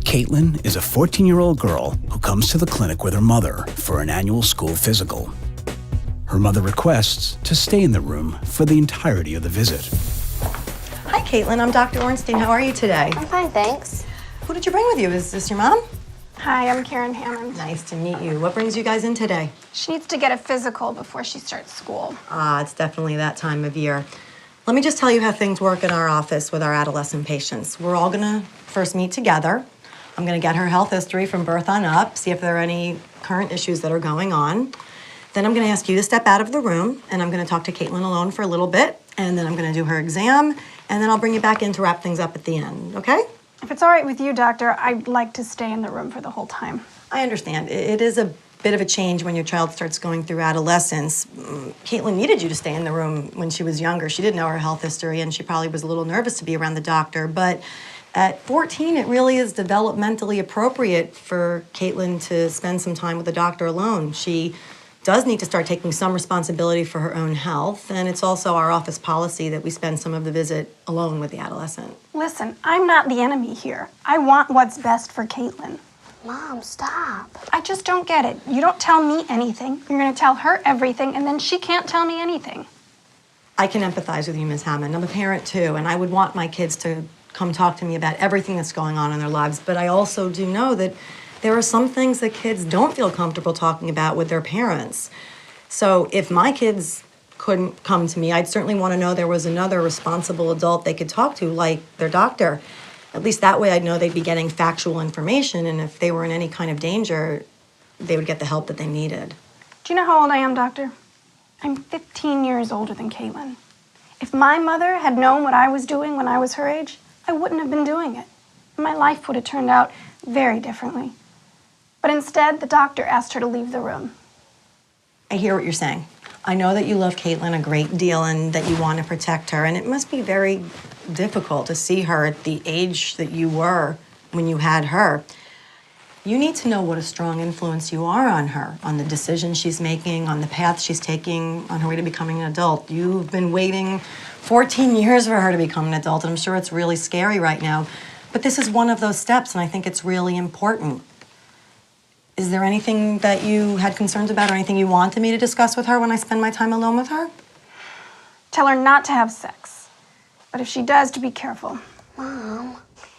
Caitlin is a 14-year-old girl who comes to the clinic with her mother for an annual school physical. Her mother requests to stay in the room for the entirety of the visit. Hi, Caitlin. I'm Dr. Ornstein. How are you today? I'm fine, thanks. Who did you bring with you? Is this your mom? Hi, I'm Karen Hammond. Nice to meet you. What brings you guys in today? She needs to get a physical before she starts school. It's definitely that time of year. Let me just tell you how things work in our office with our adolescent patients. We're all gonna first meet together. I'm gonna get her health history from birth on up, see if there are any current issues that are going on. Then I'm gonna ask you to step out of the room, and I'm gonna talk to Caitlin alone for a little bit, and then I'm gonna do her exam, and then I'll bring you back in to wrap things up at the end, okay? If it's all right with you, doctor, I'd like to stay in the room for the whole time. I understand. It is a bit of a change when your child starts going through adolescence. Caitlin needed you to stay in the room when she was younger. She didn't know her health history, and she probably was a little nervous to be around the doctor. But at 14, it really is developmentally appropriate for Caitlin to spend some time with the doctor alone. She does need to start taking some responsibility for her own health, and it's also our office policy that we spend some of the visit alone with the adolescent. Listen, I'm not the enemy here. I want what's best for Caitlin. Mom, stop. I just don't get it. You don't tell me anything. You're going to tell her everything, and then she can't tell me anything. I can empathize with you, Ms. Hammond. I'm a parent, too, and I would want my kids to come talk to me about everything that's going on in their lives, but I also do know that there are some things that kids don't feel comfortable talking about with their parents. So if my kids couldn't come to me, I'd certainly want to know there was another responsible adult they could talk to, like their doctor. At least that way I'd know they'd be getting factual information, and if they were in any kind of danger, they would get the help that they needed. Do you know how old I am, doctor? I'm 15 years older than Caitlin. If my mother had known what I was doing when I was her age, I wouldn't have been doing it. My life would have turned out very differently. But instead, the doctor asked her to leave the room. I hear what you're saying. I know that you love Caitlin a great deal and that you want to protect her, and it must be very difficult to see her at the age that you were when you had her. You need to know what a strong influence you are on her, on the decisions she's making, on the path she's taking on her way to becoming an adult. You've been waiting 14 years for her to become an adult, and I'm sure it's really scary right now. But this is one of those steps, and I think it's really important. Is there anything that you had concerns about or anything you wanted me to discuss with her when I spend my time alone with her? Tell her not to have sex. But if she does, to be careful. Mom.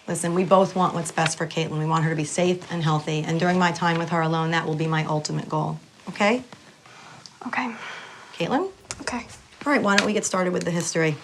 Listen, we both want what's best for Caitlin. We want her to be safe and healthy, and during my time with her alone, that will be my ultimate goal. Okay? Okay. Caitlin? Okay. All right, why don't we get started with the history?